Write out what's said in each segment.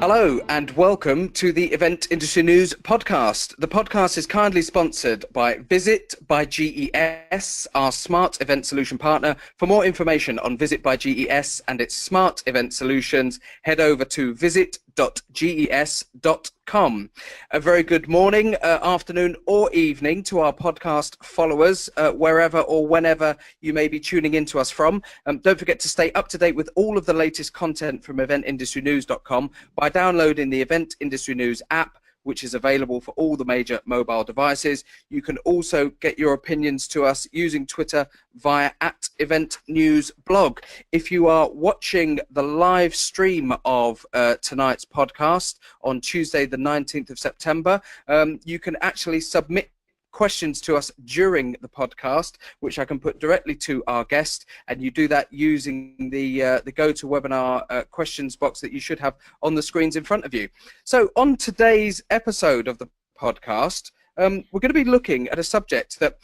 Hello and welcome to the Event Industry News podcast. The podcast is kindly sponsored by Visit by GES, our smart event solution partner. For more information on Visit by GES and its smart event solutions, head over to visit.ges.com. A very good morning, afternoon or evening to our podcast followers, wherever or whenever you may be tuning in to us from. Don't forget to stay up to date with all of the latest content from eventindustrynews.com by downloading the Event Industry News app, which is available for all the major mobile devices. You can also get your opinions to us using Twitter via @EventNewsBlog. If you are watching the live stream of tonight's podcast on Tuesday, the 19th of September, you can actually submit questions to us during the podcast, which I can put directly to our guest, and you do that using the GoToWebinar questions box that you should have on the screens in front of you. So on today's episode of the podcast, we're going to be looking at a subject that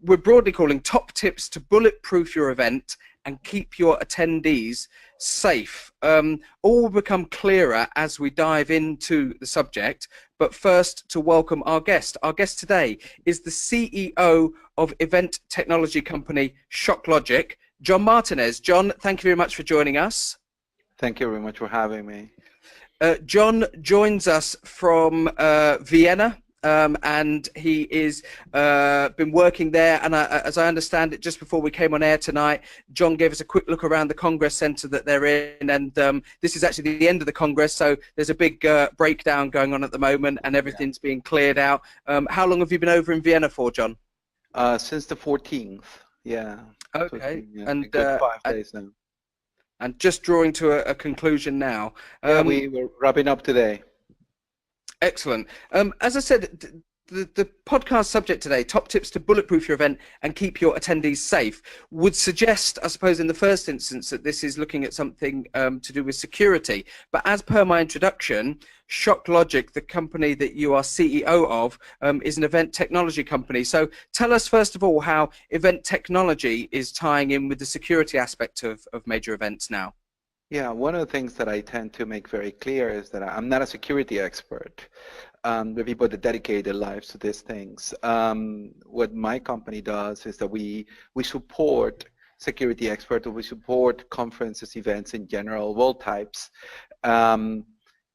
we're broadly calling top tips to bulletproof your event and keep your attendees safe. All will become clearer as we dive into the subject, but first to welcome our guest. Our guest today is the CEO of event technology company Shocklogic, John Martinez. John, thank you very much for joining us. Thank you very much for having me. John joins us from Vienna. And he is been working there, and as I understand it, just before we came on air tonight, John gave us a quick look around the Congress Center that they're in, and this is actually the end of the Congress, so there's a big breakdown going on at the moment, and everything's being cleared out. How long have you been over in Vienna for, John? Since the 14th, yeah. Okay, so, and 5 days now. And just drawing to a conclusion now. Yeah, we were wrapping up today. Excellent. As I said, the podcast subject today, top tips to bulletproof your event and keep your attendees safe, would suggest, I suppose, in the first instance, that this is looking at something to do with security. But as per my introduction, Shocklogic, the company that you are CEO of, is an event technology company. So tell us, first of all, how event technology is tying in with the security aspect of major events now. Yeah, one of the things that I tend to make very clear is that I'm not a security expert. The people that dedicate their lives to these things. What my company does is that we support security experts, we support conferences, events in general, of all types.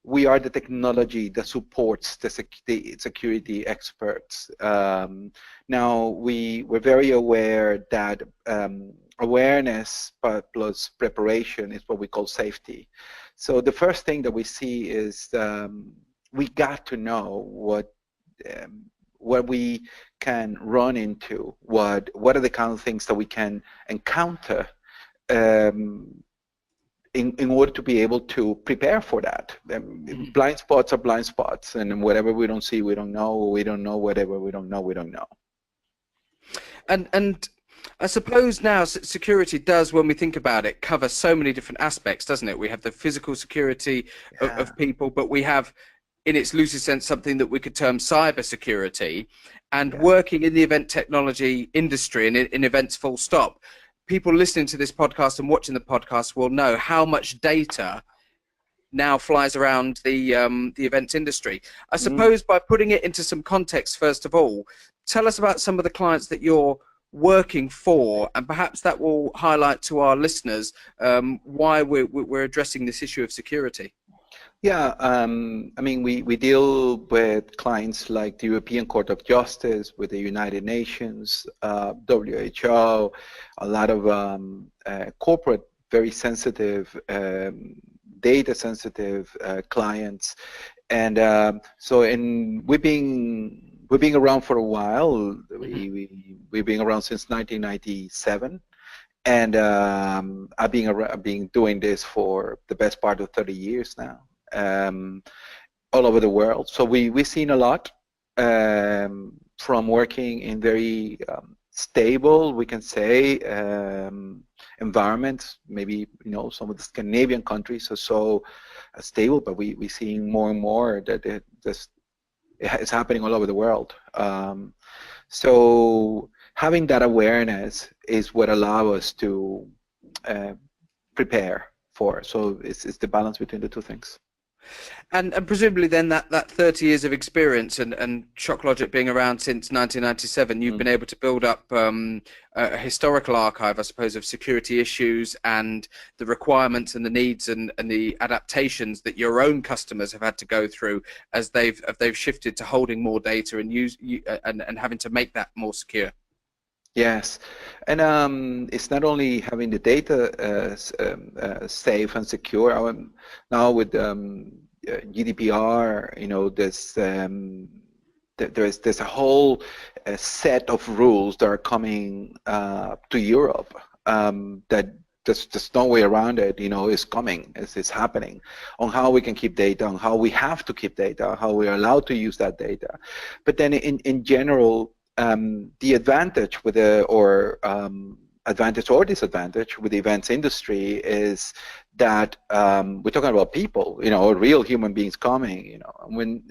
We are the technology that supports the security experts. Now, we're very aware that awareness plus preparation is what we call safety. So the first thing that we see is we got to know what we can run into, what are the kind of things that we can encounter in order to be able to prepare for that. Blind spots are blind spots, and whatever we don't see, we don't know. We don't know whatever we don't know, we don't know. And I suppose now security does, when we think about it, cover so many different aspects, doesn't it? We have the physical security of people, but we have, in its loosest sense, something that we could term cyber security. And working in the event technology industry and in events full stop, people listening to this podcast and watching the podcast will know how much data now flies around the events industry. I suppose by putting it into some context, first of all, tell us about some of the clients that you're working for, and perhaps that will highlight to our listeners why we're addressing this issue of security. Yeah, I mean, we deal with clients like the European Court of Justice, with the United Nations, WHO, a lot of corporate, very sensitive, data-sensitive clients, and so we've been around for a while. We've been around since 1997, and I've been doing this for the best part of 30 years now. All over the world. So we've seen a lot from working in very stable, we can say, environments. Maybe some of the Scandinavian countries are so stable, but we're seeing more and more that it's happening all over the world. So having that awareness is what allows us to prepare for. So it's the balance between the two things. And presumably then that 30 years of experience and Shocklogic being around since 1997, you've been able to build up a historical archive, I suppose, of security issues and the requirements and the needs and the adaptations that your own customers have had to go through as they've shifted to holding more data and and having to make that more secure. Yes, and it's not only having the data safe and secure. Now with GDPR, you know, there's a whole set of rules that are coming to Europe that there's no way around it. You know, it's coming, it's happening on how we can keep data, on how we have to keep data, how we are allowed to use that data. But then in general, the advantage with advantage or disadvantage with the events industry is that we're talking about people, you know, real human beings coming, you know.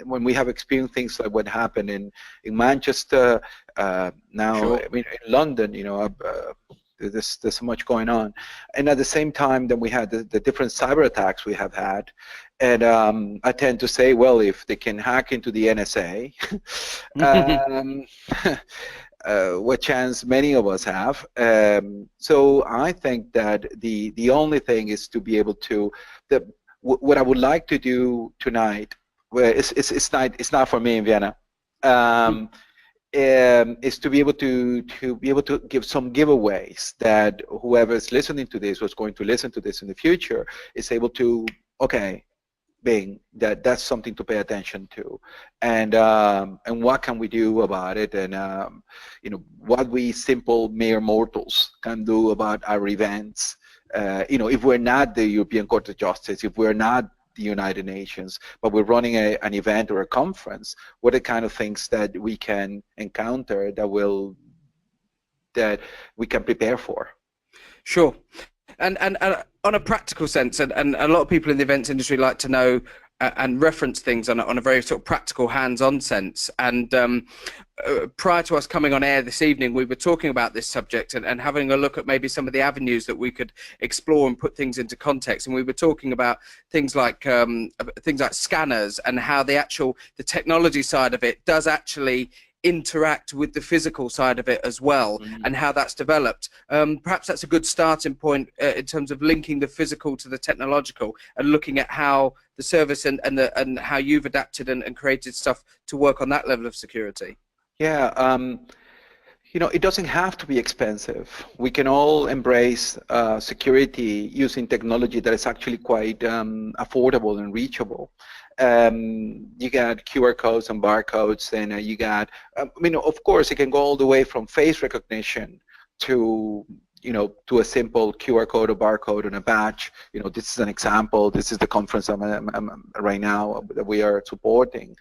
When we have experienced things like what happened in Manchester, now, Sure. I mean, in London, you know, there's so much going on, and at the same time, then we had the different cyber attacks we have had, and I tend to say, well, if they can hack into the NSA, what chance many of us have. So I think that the only thing is to be able to what I would like to do tonight. Well, it's not for me in Vienna. Is to be able to give some giveaways that whoever is listening to this, who's going to listen to this in the future, is able to, okay, Bing, that's something to pay attention to, and what can we do about it, and you know, what we simple mere mortals can do about our events. You know, if we're not the European Court of Justice, if we're not the United Nations, but we're running an event or a conference, what are the kind of things that we can encounter that we can prepare for? Sure. And on a practical sense, and a lot of people in the events industry like to know and reference things on a very sort of practical, hands-on sense. And prior to us coming on air this evening, we were talking about this subject and having a look at maybe some of the avenues that we could explore and put things into context. And we were talking about things like scanners and how the technology side of it does actually interact with the physical side of it as well, and how that's developed. Perhaps that's a good starting point in terms of linking the physical to the technological and looking at how the service and how you've adapted and created stuff to work on that level of security. Yeah, you know, it doesn't have to be expensive. We can all embrace security using technology that is actually quite affordable and reachable. You got QR codes and barcodes, and you got, I mean, of course, it can go all the way from face recognition to, you know, to a simple QR code or barcode on a badge. You know, this is an example. This is the conference I'm right now that we are supporting.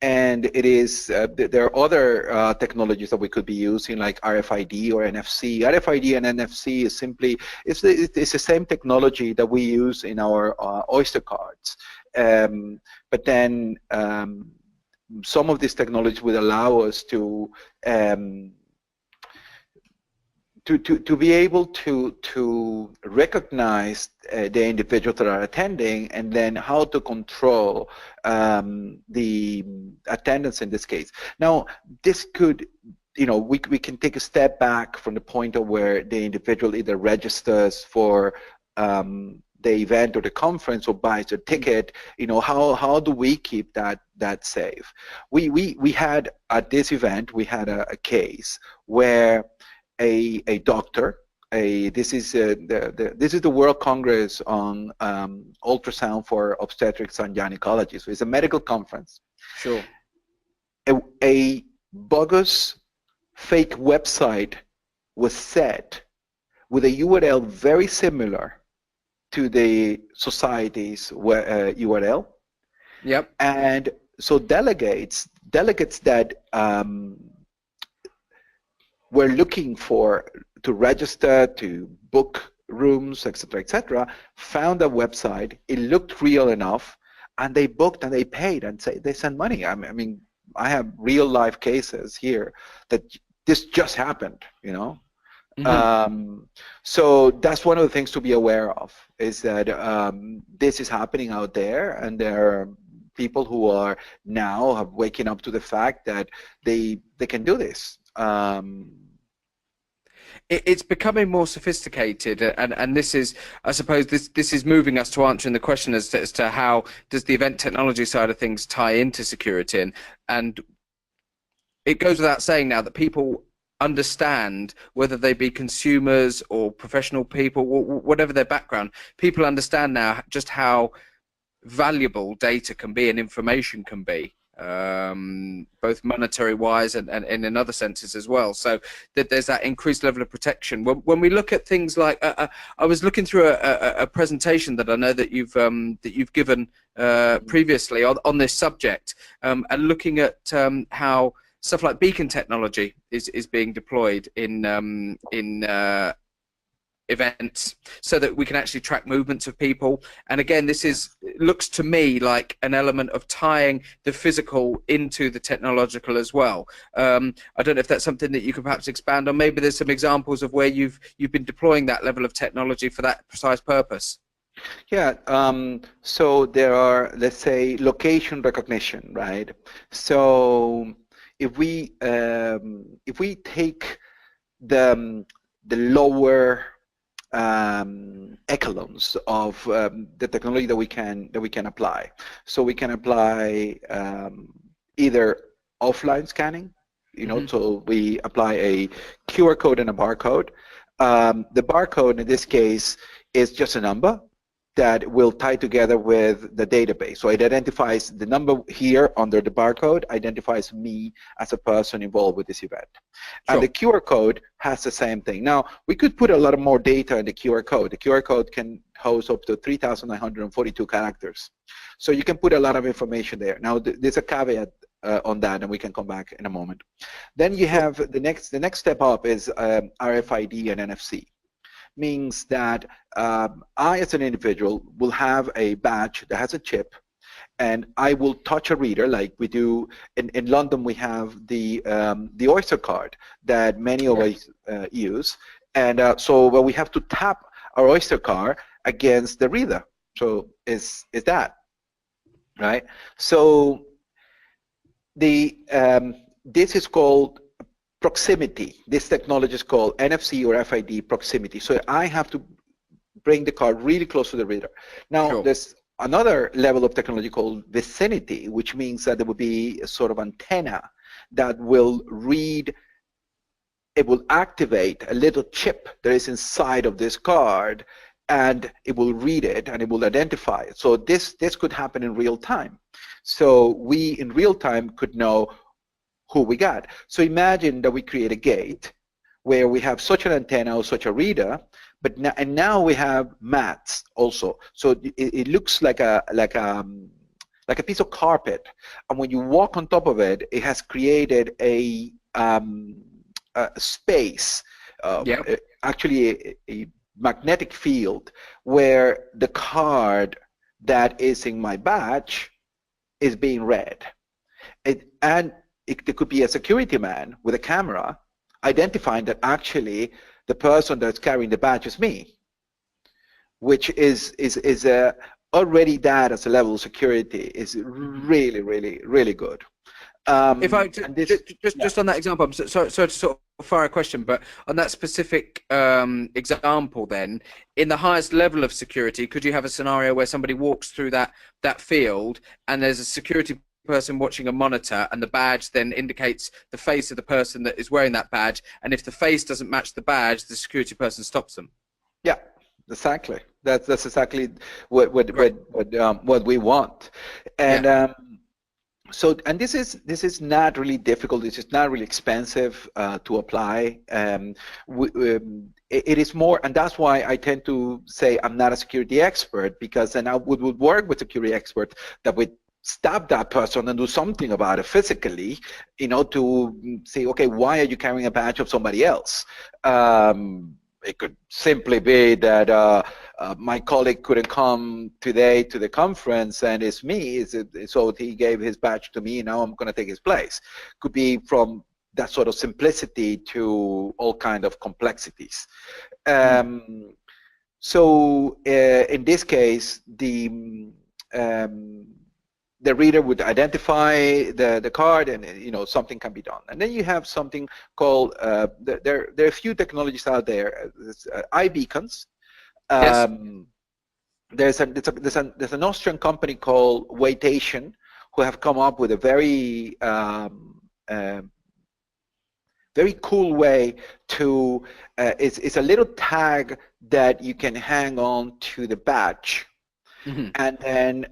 And it is, there are other technologies that we could be using, like RFID or NFC. RFID and NFC is simply, it's the same technology that we use in our Oyster cards. But then some of these technologies will allow us to be able to recognize the individuals that are attending, and then how to control the attendance in this case. Now, this could, you know, we can take a step back from the point of where the individual either registers for the event or the conference or buys a ticket. You know, how do we keep that safe? We had at this event, we had a case where a doctor, this is the World Congress on Ultrasound for Obstetrics and Gynecology. So it's a medical conference. Sure. A bogus fake website was set with a URL very similar to the society's URL. Yep. And so delegates that were looking to register, to book rooms, etc., found a website. It looked real enough, and they booked and they paid and they sent money. I mean, I have real life cases here that this just happened, you know. So that's one of the things to be aware of, is that this is happening out there, and there are people who are now waking up to the fact that they can do this. It's becoming more sophisticated, and this is, I suppose, this is moving us to answering the question as to how does the event technology side of things tie into security, and it goes without saying now that people understand, whether they be consumers or professional people, whatever their background, people understand now just how valuable data can be and information can be, both monetary wise and in other senses as well, so that there's that increased level of protection. When we look at things like, I was looking through a presentation that I know that you've given previously on this subject, and looking at how stuff like beacon technology is being deployed in events, so that we can actually track movements of people. And again, looks to me like an element of tying the physical into the technological as well. I don't know if that's something that you could perhaps expand on. Maybe there's some examples of where you've been deploying that level of technology for that precise purpose. Yeah, so there are, let's say, location recognition, right? So if we take the lower echelons of the technology that we can apply. So we can apply either offline scanning, so we apply a QR code and a barcode. The barcode in this case is just a number that will tie together with the database. So it identifies the number here under the barcode, identifies me as a person involved with this event. Sure. And the QR code has the same thing. Now, we could put a lot more data in the QR code. The QR code can host up to 3,942 characters. So you can put a lot of information there. Now, there's a caveat on that, and we can come back in a moment. Then you have the next step up is RFID and NFC. Means that I, as an individual, will have a badge that has a chip, and I will touch a reader like we do in London. We have the Oyster card that many of us use, and so we have to tap our Oyster card against the reader. So is that right? So this is called proximity. This technology is called NFC or RFID proximity. So I have to bring the card really close to the reader. Now, sure. There's another level of technology called vicinity, which means that there will be a sort of antenna that will read, it will activate a little chip that is inside of this card, and it will read it and it will identify it. So this could happen in real time. So we in real time could know who we got. So imagine that we create a gate where we have such an antenna or such a reader, but now we have mats also. So it looks like a piece of carpet, and when you walk on top of it, it has created a space, actually a magnetic field, where the card that is in my badge is being read. There could be a security man with a camera identifying that actually the person that's carrying the badge is me, which is already that as a level of security is really, really, really good. If I just on that example, I'm sorry to sort of fire a question, but on that specific example, then in the highest level of security, could you have a scenario where somebody walks through that field and there's a security person watching a monitor, and the badge then indicates the face of the person that is wearing that badge, and if the face doesn't match the badge, the security person stops them? Yeah, exactly. That's exactly what we want. And so, and this is not really difficult. This is not really expensive to apply. It is more, and that's why I tend to say I'm not a security expert, because then I would work with security experts that would stop that person and do something about it physically, to say, okay, why are you carrying a badge of somebody else? It could simply be that my colleague couldn't come today to the conference, and it's me, so he gave his badge to me, now I'm going to take his place. Could be from that sort of simplicity to all kind of complexities. So in this case, the reader would identify the card, and something can be done. And then you have something called there are a few technologies out there. iBeacons. Yes. There's an Austrian company called Weightation who have come up with a very cool way to it's a little tag that you can hang on to the badge, and then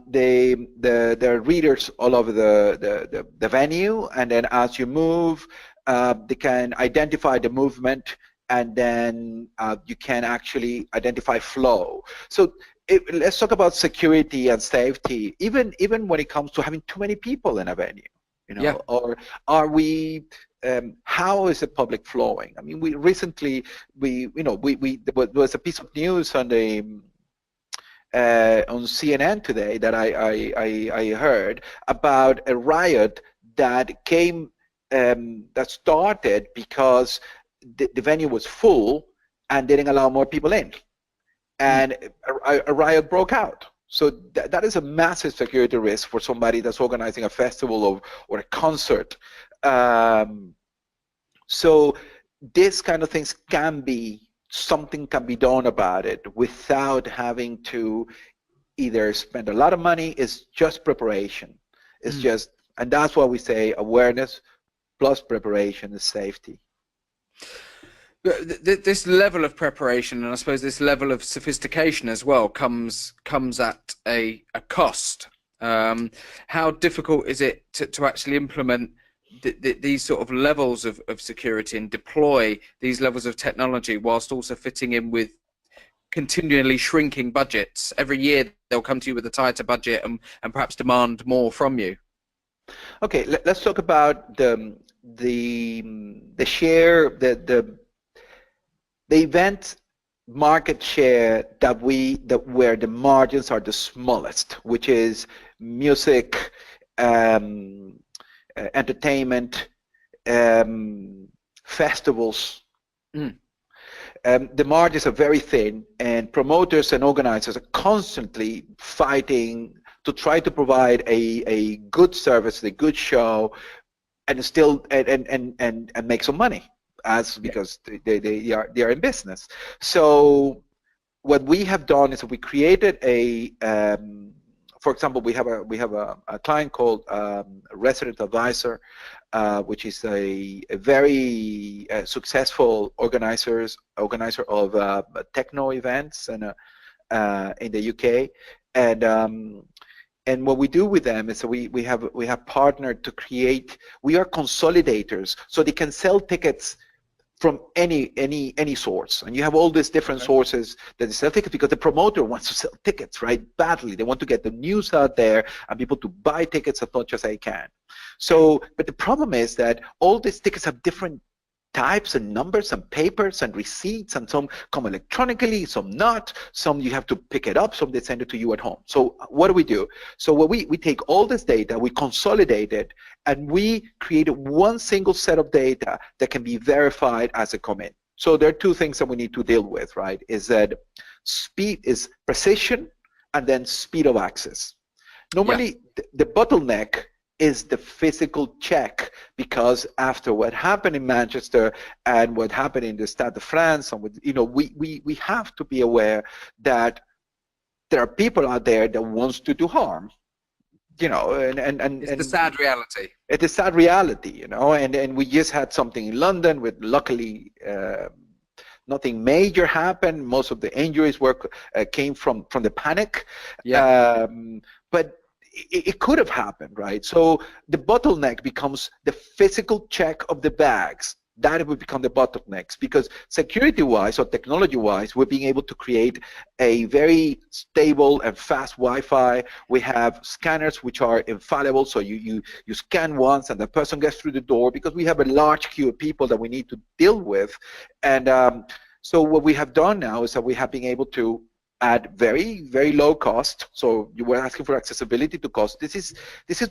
there are readers all over the venue, and then as you move, they can identify the movement, and then you can actually identify flow. So let's talk about security and safety, even when it comes to having too many people in a venue, or are we how is the public flowing? I mean, we recently there was a piece of news on CNN today that I heard about a riot that came that started because the venue was full and didn't allow more people in, and a riot broke out. So that is a massive security risk for somebody that's organizing a festival or a concert. So this kind of things something can be done about it without having to either spend a lot of money. It's just preparation. It's just, and that's why we say awareness plus preparation is safety. This level of preparation, and I suppose this level of sophistication as well, comes at a cost. How difficult is it to actually implement these sort of levels of security and deploy these levels of technology whilst also fitting in with continually shrinking budgets? Every year they'll come to you with a tighter budget and perhaps demand more from you. Okay, let's talk about the share, the event market share where the margins are the smallest, which is music, entertainment, festivals. The margins are very thin, and promoters and organizers are constantly fighting to try to provide a good service, a good show, and still and make some money, because they are in business. So what we have done is we created for example, we have a client called Resident Advisor, which is a very successful organizer of techno events and in the UK, and what we do with them is we have partnered to create. We are consolidators, so they can sell tickets from any source, and you have all these different sources that they sell tickets, because the promoter wants to sell tickets, right, badly. They want to get the news out there and people to buy tickets as much as they can. So, but the problem is that all these tickets have different types and numbers and papers and receipts, and some come electronically, some not, some you have to pick it up, some they send it to you at home. So what do? So what we take all this data, we consolidate it, and we create one single set of data that can be verified as it come in. So there are two things that we need to deal with, right? Is that speed is precision, and then speed of access. Normally, the bottleneck is the physical check, because after what happened in Manchester and what happened in the Stade de France, and we have to be aware that there are people out there that wants to do harm, and it's the sad reality. It's a sad reality, and we just had something in London with, luckily, nothing major happened. Most of the injuries came from the panic, but it could have happened, right? So the bottleneck becomes the physical check of the bags. That would become the bottlenecks, because security-wise or technology-wise, we're being able to create a very stable and fast Wi-Fi. We have scanners which are infallible, so you scan once and the person gets through the door, because we have a large queue of people that we need to deal with. And so what we have done now is that we have been able to at very, very low cost. So you were asking for accessibility to cost. This is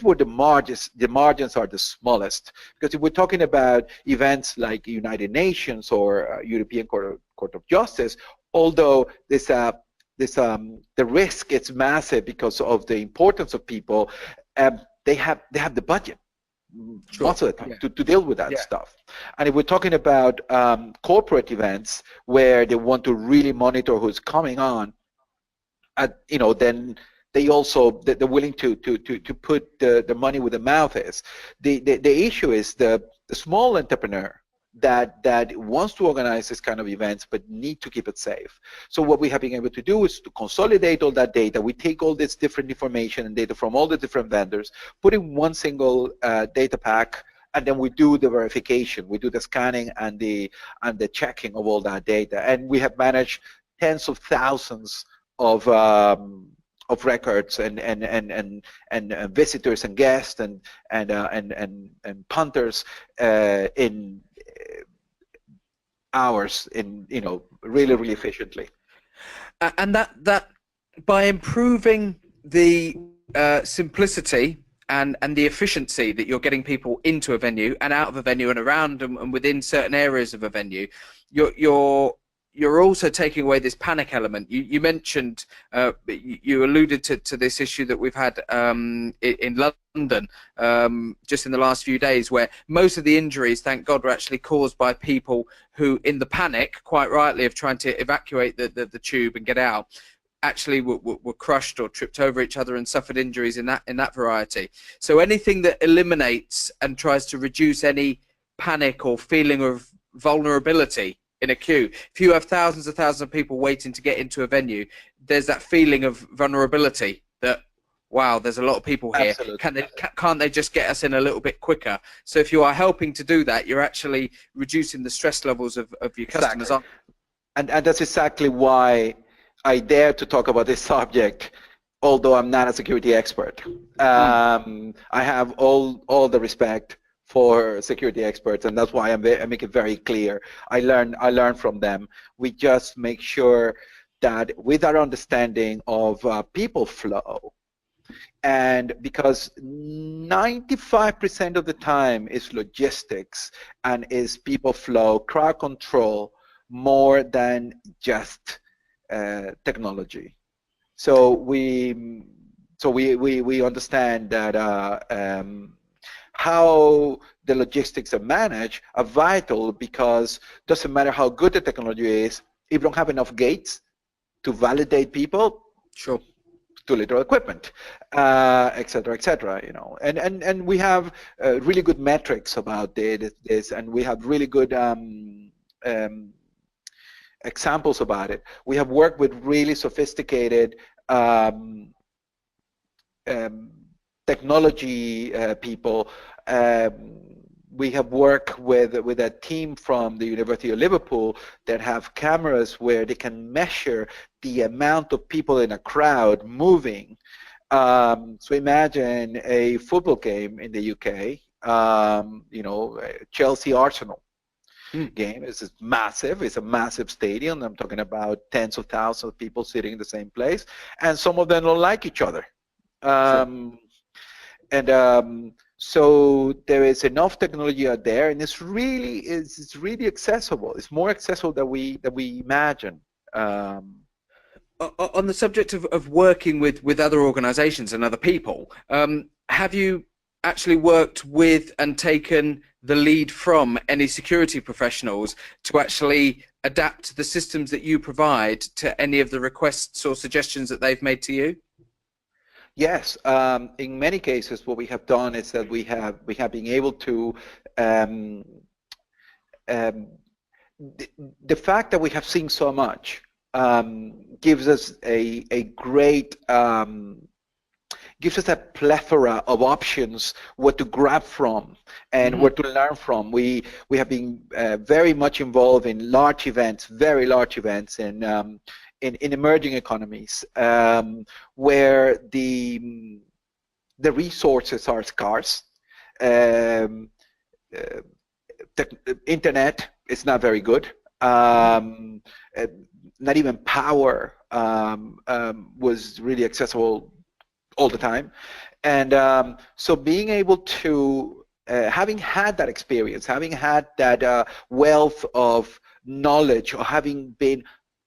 where the margins are the smallest. Because if we're talking about events like United Nations or European Court of Justice, although the risk is massive because of the importance of people, they have the budget. Sure. Most of the time to deal with that stuff. And if we're talking about corporate events where they want to really monitor who's coming on, then they're willing to put the money where the mouth is. The issue is the small entrepreneur that wants to organize this kind of events but need to keep it safe. So what we have been able to do is to consolidate all that data. We take all this different information and data from all the different vendors, put in one single data pack, and then we do the verification. We do the scanning and the checking of all that data. And we have managed tens of thousands of records and visitors and guests and punters in hours, in really efficiently. And that by improving the simplicity and the efficiency that you're getting people into a venue and out of a venue and around and within certain areas of a venue, you're also taking away this panic element. You mentioned, you alluded to this issue that we've had in London just in the last few days, where most of the injuries, thank God, were actually caused by people who, in the panic, quite rightly, of trying to evacuate the tube and get out, actually were crushed or tripped over each other and suffered injuries in that variety. So anything that eliminates and tries to reduce any panic or feeling of vulnerability in a queue. If you have thousands of people waiting to get into a venue, there's that feeling of vulnerability that, wow, there's a lot of people here. Absolutely. Can't they just get us in a little bit quicker? So if you are helping to do that, you're actually reducing the stress levels of your customers. Exactly. And that's exactly why I dare to talk about this subject, although I'm not a security expert. I have all the respect for security experts, and that's why I make it very clear. I learn from them. We just make sure that with our understanding of people flow, and because 95% of the time is logistics and is people flow, crowd control, more than just technology. So we understand that how the logistics are managed are vital, because it doesn't matter how good the technology is, if you don't have enough gates to validate people, sure, too little equipment, et cetera, and we have really good metrics about this, and we have really good examples about it. We have worked with really sophisticated technology people. We have worked with a team from the University of Liverpool that have cameras where they can measure the amount of people in a crowd moving. So imagine a football game in the UK, Chelsea Arsenal game. Is massive. It's a massive stadium. I'm talking about tens of thousands of people sitting in the same place, and some of them don't like each other. Sure. And so there is enough technology out there, and it's really accessible. It's more accessible than we imagine. On the subject of working with other organizations and other people, have you actually worked with and taken the lead from any security professionals to actually adapt the systems that you provide to any of the requests or suggestions that they've made to you? Yes, in many cases, what we have done is that we have been able to the fact that we have seen so much gives us a great gives us a plethora of options what to grab from and what to learn from. We have been very much involved in large events, very large events in emerging economies, where the resources are scarce. Internet is not very good. Not even power was really accessible all the time. And so being able to, having had that experience, having had that wealth of knowledge, or having been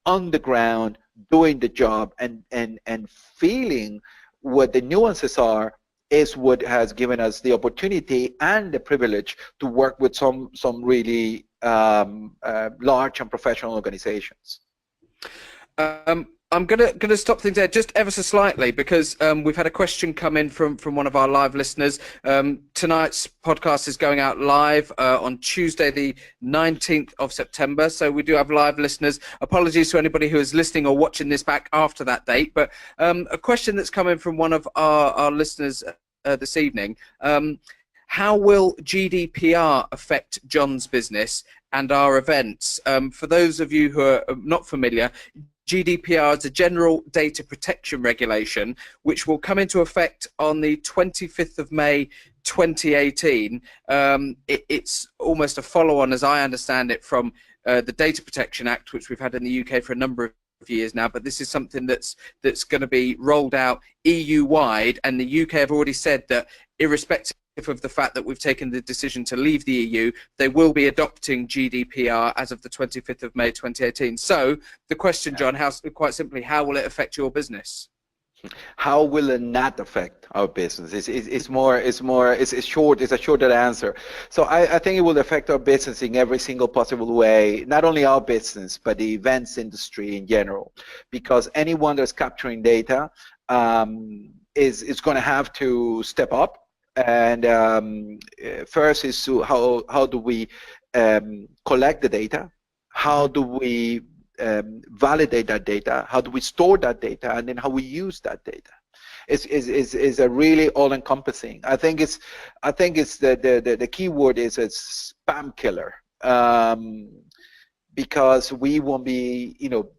on the ground doing the job and feeling what the nuances are, is what has given us the opportunity and the privilege to work with some really large and professional organizations. I'm gonna stop things there just ever so slightly, because we've had a question come in from one of our live listeners. Tonight's podcast is going out live on Tuesday, the 19th of September. So we do have live listeners. Apologies to anybody who is listening or watching this back after that date. But a question that's come in from one of our listeners this evening. How will GDPR affect John's business and our events? For those of you who are not familiar, GDPR is a General Data Protection Regulation, which will come into effect on the 25th of May 2018. It's almost a follow-on, as I understand it, from the Data Protection Act, which we've had in the UK for a number of years now, but this is something that's going to be rolled out EU-wide, and the UK have already said that irrespective of the fact that we've taken the decision to leave the EU, they will be adopting GDPR as of the 25th of May 2018. So the question, John, quite simply, how will it affect your business? How will it not affect our business? It's a shorter answer. So I think it will affect our business in every single possible way, not only our business, but the events industry in general, because anyone that's capturing data is going to have to step up. And first is to how do we collect the data? How do we validate that data? How do we store that data? And then how we use that data? Is a really all-encompassing. I think it's the key word is a spam killer. Because we won't be,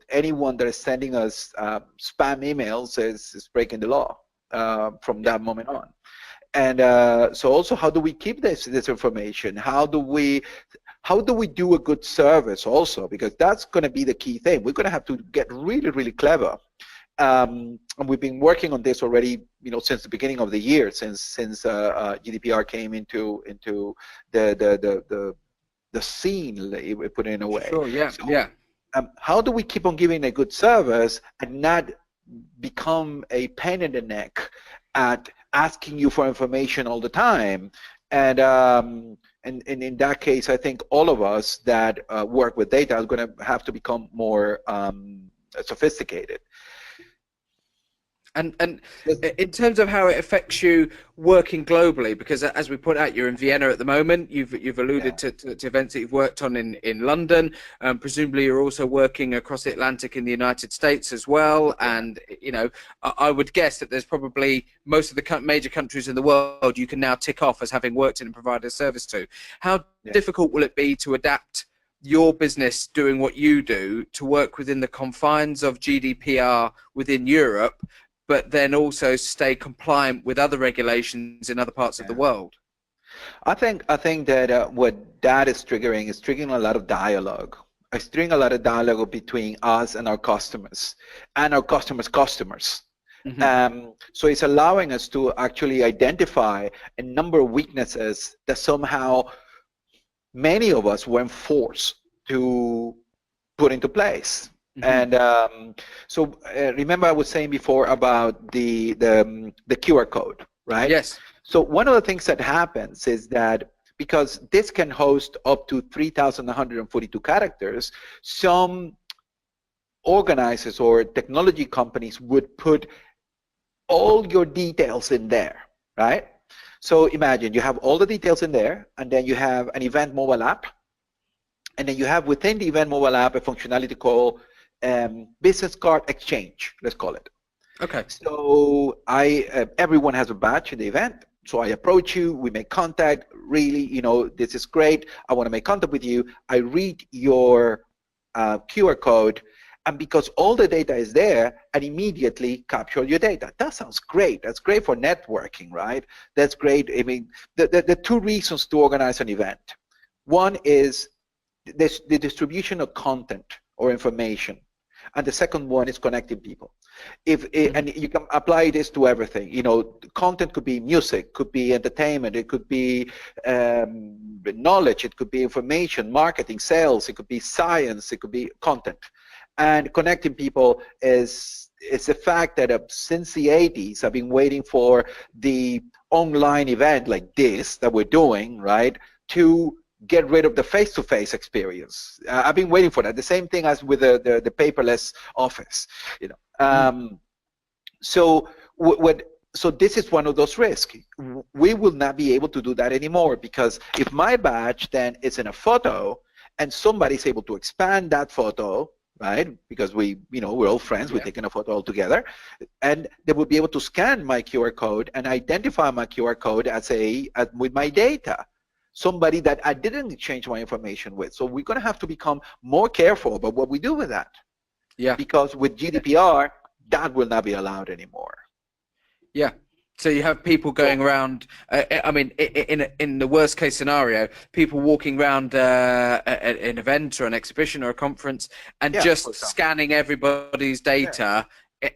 anyone that is sending us spam emails is breaking the law from that moment on. And so also, how do we keep this information? How do we do a good service also? Because that's going to be the key thing. We're going to have to get really, really clever. And we've been working on this already, since the beginning of the year, since GDPR came into the scene, we put it in a way. Sure. Yeah. So, yeah. How do we keep on giving a good service and not become a pain in the neck at asking you for information all the time? And in that case, I think all of us that work with data are going to have to become more sophisticated. And in terms of how it affects you working globally, because as we put out, you're in Vienna at the moment. You've alluded to events that you've worked on in London. Presumably, you're also working across the Atlantic in the United States as well. And I would guess that there's probably most of the major countries in the world you can now tick off as having worked in and provided a service to. How difficult will it be to adapt your business doing what you do to work within the confines of GDPR within Europe, but then also stay compliant with other regulations in other parts of the world? I think that what that is triggering a lot of dialogue. It's triggering a lot of dialogue between us and our customers, and our customers' customers. Mm-hmm. So it's allowing us to actually identify a number of weaknesses that somehow many of us were forced to put into place. Mm-hmm. And so remember I was saying before about the QR code, right? Yes. So one of the things that happens is that because this can host up to 3,142 characters, some organizers or technology companies would put all your details in there, right? So imagine you have all the details in there, and then you have an event mobile app, and then you have within the event mobile app a functionality called business card exchange, let's call it. Okay. So everyone has a badge in the event. So I approach you, we make contact, really, this is great. I want to make contact with you. I read your QR code, and because all the data is there, I immediately capture your data. That sounds great. That's great for networking, right? That's great. I mean, the two reasons to organize an event. One is the distribution of content or information. And the second one is connecting people. And you can apply this to everything. You know, content could be music, could be entertainment, it could be knowledge, it could be information, marketing, sales, it could be science, it could be content. And connecting people is the fact that since the 80s, I've been waiting for the online event like this that we're doing, right, to get rid of the face-to-face experience. I've been waiting for that. The same thing as with the paperless office, you know. So this is one of those risks. We will not be able to do that anymore, because if my badge then is in a photo and somebody's able to expand that photo, right? Because we're all friends, we're taking a photo all together, and they will be able to scan my QR code and identify my QR code with my data. Somebody that I didn't exchange my information with. So we're going to have to become more careful about what we do with that. Yeah. Because with GDPR, that will not be allowed anymore. Yeah. So you have people going around, I mean, in the worst case scenario, people walking around an event or an exhibition or a conference and just scanning everybody's data,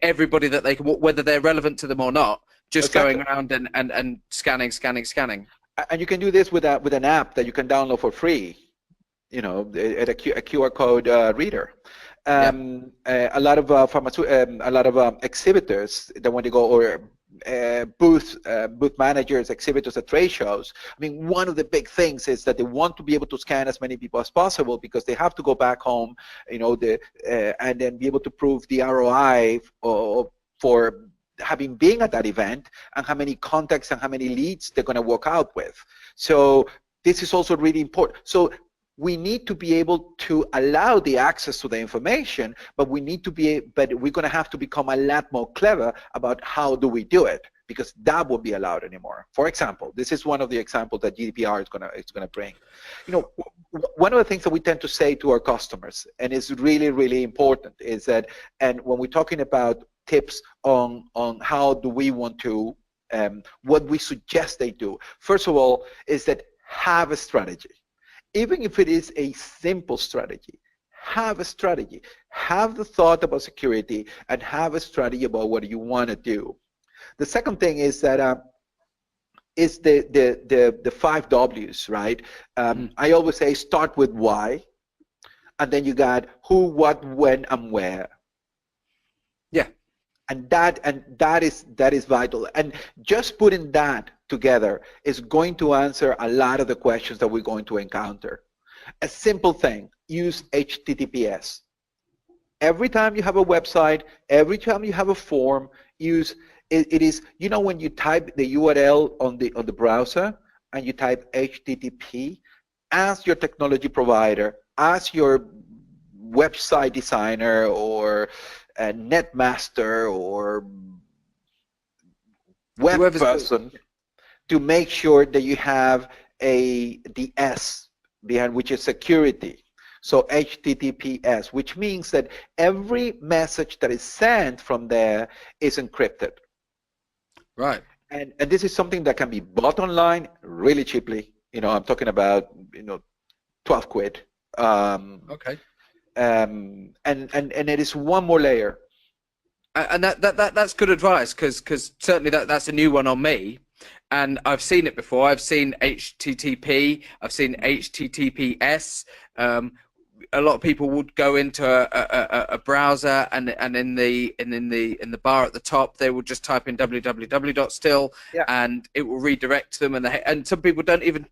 everybody that they can, whether they're relevant to them or not, just going around and scanning. And you can do this with an app that you can download for free, you know, a QR code reader. A lot of exhibitors that want to go, or booth managers, exhibitors at trade shows. I mean, one of the big things is that they want to be able to scan as many people as possible, because they have to go back home, you know, and then be able to prove the ROI for having been at that event, and how many contacts and how many leads they're going to work out with. So this is also really important. So we need to be able to allow the access to the information, but we're going to have to become a lot more clever about how do we do it, because that won't be allowed anymore. For example, this is one of the examples that GDPR is going to bring. You know, one of the things that we tend to say to our customers, and it's really, really important, is that, and when we're talking about tips on how do we want to, what we suggest they do, first of all, is that have a strategy. Even if it is a simple strategy, have a strategy. Have the thought about security and have a strategy about what you want to do. The second thing is that is the 5 W's, right? I always say start with why, and then you got who, what, when, and where. Yeah. And that is vital. And just putting that together is going to answer a lot of the questions that we're going to encounter. A simple thing, use HTTPS. Every time you have a website, every time you have a form, use it is, you know, when you type the URL on the browser and you type HTTP, ask your technology provider, ask your website designer or a netmaster or web person to make sure that you have the S behind, which is security. So HTTPS, which means that every message that is sent from there is encrypted. Right. And this is something that can be bought online really cheaply. You know, I'm talking about, you know, 12 quid. Okay. And it is one more layer. And that's good advice, because certainly that's a new one on me, and I've seen it before. I've seen HTTP, I've seen HTTPS. A lot of people would go into a browser and in the bar at the top they will just type in www. And it will redirect them, and some people don't even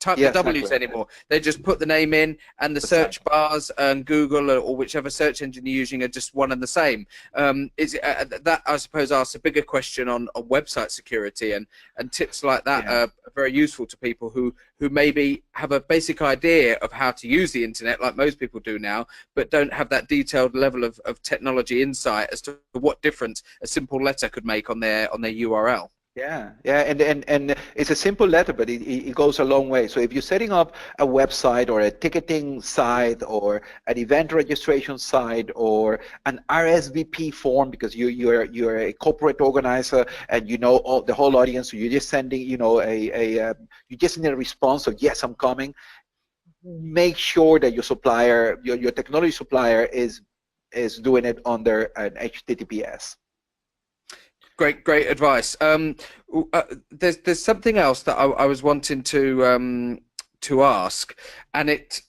type the W's anymore. They just put the name in, and the search bars and Google or whichever search engine you're using are just one and the same. That, I suppose, asks a bigger question on website security, and tips like that are very useful to people who maybe have a basic idea of how to use the internet, like most people do now, but don't have that detailed level of technology insight as to what difference a simple letter could make on their URL. Yeah, and it's a simple letter, but it goes a long way. So if you're setting up a website or a ticketing site or an event registration site or an RSVP form, because you're a corporate organizer and you know the whole audience, so you're just sending, you know, you just need a response of yes, I'm coming. Make sure that your supplier, your technology supplier, is is doing it under an HTTPS. Great advice. There's something else that I was wanting to ask, and it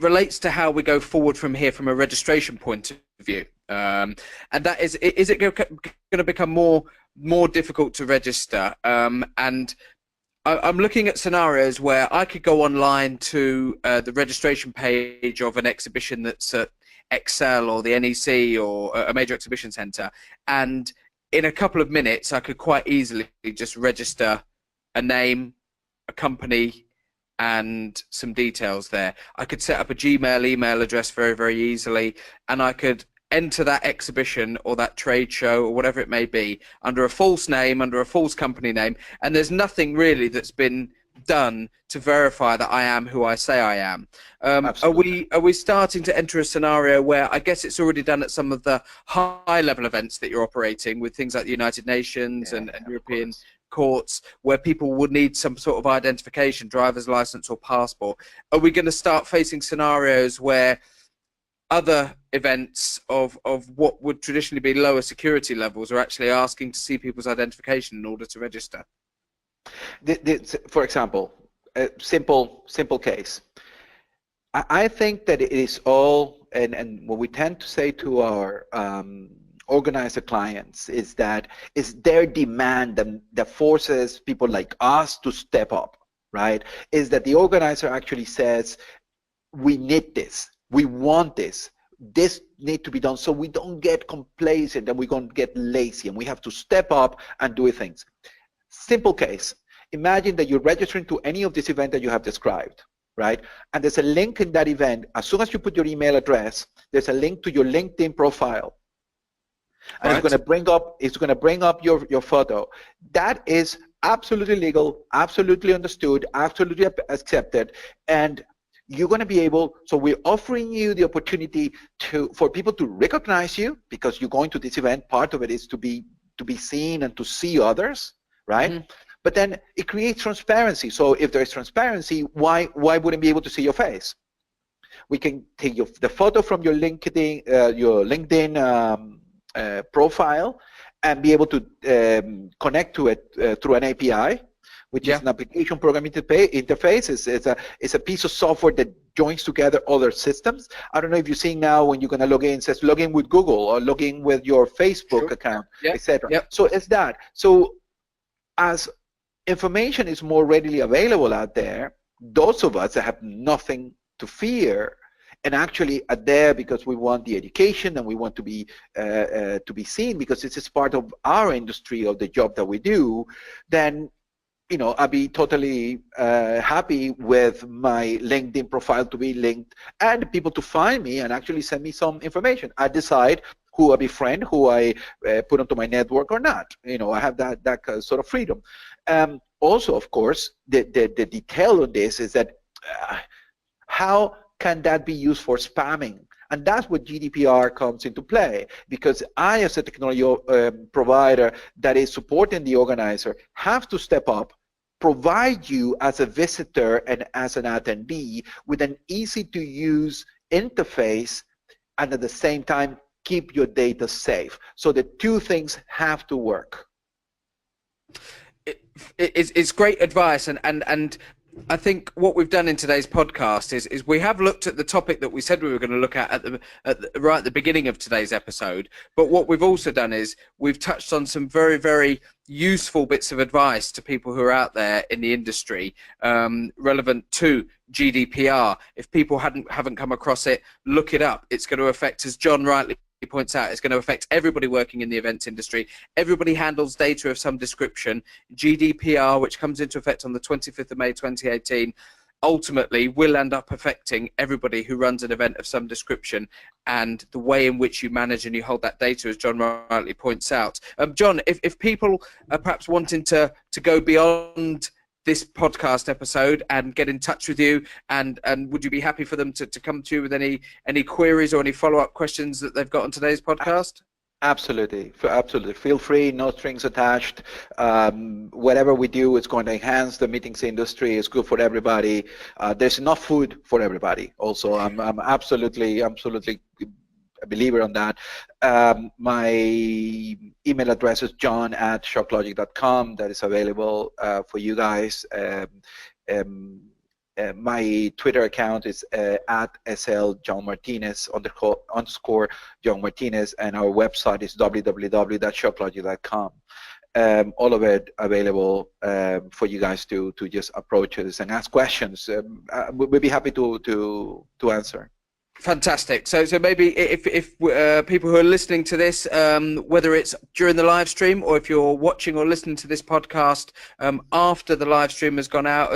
relates to how we go forward from here from a registration point of view. And that is it going to become more difficult to register? And I'm looking at scenarios where I could go online to the registration page of an exhibition that's at Excel or the NEC or a major exhibition centre, and in a couple of minutes I could quite easily just register a name, a company, and some details there. I could set up a Gmail email address very easily, and I could enter that exhibition or that trade show or whatever it may be under a false name, under a false company name, and there's nothing really that's been done to verify that I am who I say I am. Are we starting to enter a scenario where, I guess it's already done at some of the high level events that you're operating with, things like the United Nations and European courts, where people would need some sort of identification, driver's license or passport? Are we going to start facing scenarios where other events of what would traditionally be lower security levels are actually asking to see people's identification in order to register? For example, a simple case. I think that it is all, and what we tend to say to our organizer clients is that it's their demand that forces people like us to step up, right? Is that the organizer actually says, we need this, we want this need to be done, so we don't get complacent and we don't get lazy, and we have to step up and do things. Simple case. Imagine that you're registering to any of this event that you have described, right? And there's a link in that event. As soon as you put your email address, there's a link to your LinkedIn profile. And it's going to bring up your photo. That is absolutely legal, absolutely understood, absolutely accepted, and you're going to be able, so we're offering you the opportunity for people to recognize you, because you're going to this event. Part of it is to be seen and to see others, right? Mm-hmm. But then it creates transparency. So if there's transparency, why wouldn't be able to see your face? We can take the photo from your LinkedIn profile and be able to connect to it through an API, which is an application programming interface. It's a piece of software that joins together other systems. I don't know if you're seeing now when you're going to log in, it says log in with Google or log in with your Facebook account, etc. So it's that. So as information is more readily available out there, those of us that have nothing to fear and actually are there because we want the education and we want to be seen because this is part of our industry, of the job that we do, then I'll be totally happy with my LinkedIn profile to be linked and people to find me and actually send me some information. I decide who I befriend, who I put onto my network or not. I have that sort of freedom. Also, of course, the detail on this is that how can that be used for spamming? And that's what GDPR comes into play, because I, as a technology provider that is supporting the organizer, have to step up, provide you as a visitor and as an attendee with an easy-to-use interface, and at the same time, keep your data safe. So the two things have to work. It's great advice, and I think what we've done in today's podcast is we have looked at the topic that we said we were going to look at right at the beginning of today's episode, but what we've also done is we've touched on some very useful bits of advice to people who are out there in the industry, relevant to GDPR. If people haven't come across it, look it up. It's going to affect, as John rightly points out, it's going to affect everybody working in the events industry. Everybody handles data of some description. GDPR, which comes into effect on the 25th of May 2018, ultimately will end up affecting everybody who runs an event of some description, and the way in which you manage and you hold that data, as John rightly points out. John, if people are perhaps wanting to go beyond this podcast episode and get in touch with you, and would you be happy for them to come to you with any queries or any follow-up questions that they've got on today's podcast? Absolutely. Feel free, no strings attached. Whatever we do is going to enhance the meetings industry. It's good for everybody. There's enough food for everybody. Also, I'm absolutely a believer on that. My email address is john@shocklogic.com. That is available for you guys. My Twitter account is at SL John Martinez _ John Martinez, and our website is www.shocklogic.com. All of it available for you guys to just approach us and ask questions. We'll be happy to answer. Fantastic. So maybe if people who are listening to this, whether it's during the live stream or if you're watching or listening to this podcast after the live stream has gone out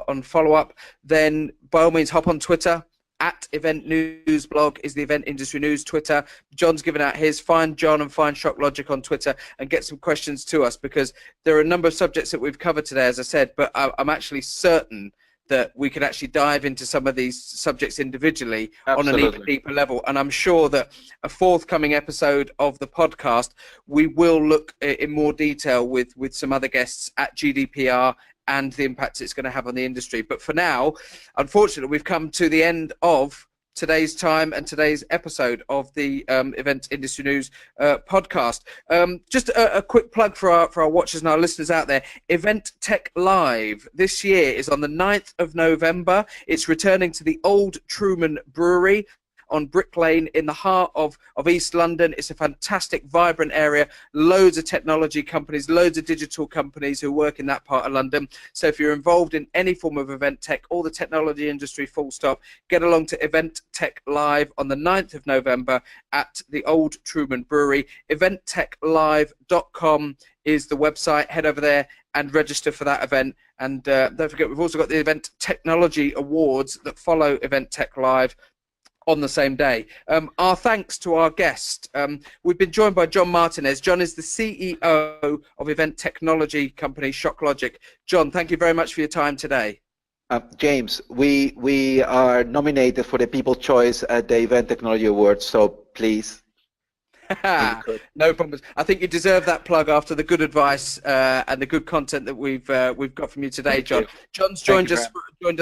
on follow-up, then by all means hop on Twitter. At Event News Blog is the Event Industry News Twitter. John's given out his. Find John and find Shocklogic on Twitter and get some questions to us, because there are a number of subjects that we've covered today, as I said, but I'm actually certain that we could actually dive into some of these subjects individually. Absolutely. On an even deeper level. And I'm sure that a forthcoming episode of the podcast, we will look in more detail with some other guests at GDPR and the impact it's going to have on the industry. But for now, unfortunately, we've come to the end of today's time and today's episode of the Event Industry News podcast. Just a quick plug for our watchers and our listeners out there. Event Tech Live this year is on the 9th of November. It's returning to the Old Truman Brewery on Brick Lane in the heart of East London. It's a fantastic, vibrant area, loads of technology companies, loads of digital companies who work in that part of London. So if you're involved in any form of event tech or the technology industry, full stop, get along to Event Tech Live on the 9th of November at the Old Truman Brewery. eventtechlive.com is the website. Head over there and register for that event. And don't forget, we've also got the Event Technology Awards that follow Event Tech Live on the same day. Our thanks to our guest. We've been joined by John Martinez. John is the CEO of event technology company Shocklogic. John, thank you very much for your time today. James, we are nominated for the People's Choice at the Event Technology Awards, so please. No problems. I think you deserve that plug after the good advice and the good content that we've got from you today, John. John's joined us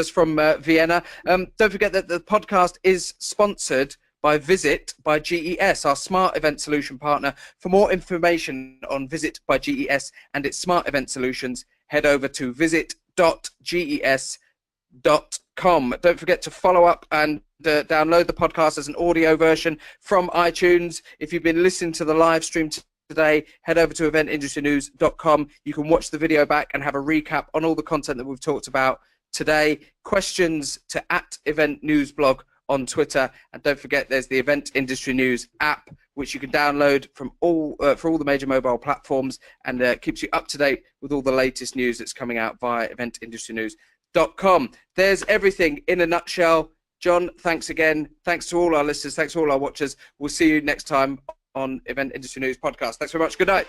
from Vienna. Don't forget that the podcast is sponsored by Visit by GES, our smart event solution partner. For more information on Visit by GES and its smart event solutions, head over to visit.ges.com. Don't forget to follow up and download the podcast as an audio version from iTunes. If you've been listening to the live stream today, head over to eventindustrynews.com. You can watch the video back and have a recap on all the content that we've talked about today. Questions to @eventnewsblog on Twitter, and don't forget there's the Event Industry News app, which you can download from for all the major mobile platforms, and keeps you up to date with all the latest news that's coming out via eventindustrynews.com. There's everything in a nutshell. John, thanks again. Thanks to all our listeners. Thanks to all our watchers. We'll see you next time on Event Industry News Podcast. Thanks very much. Good night.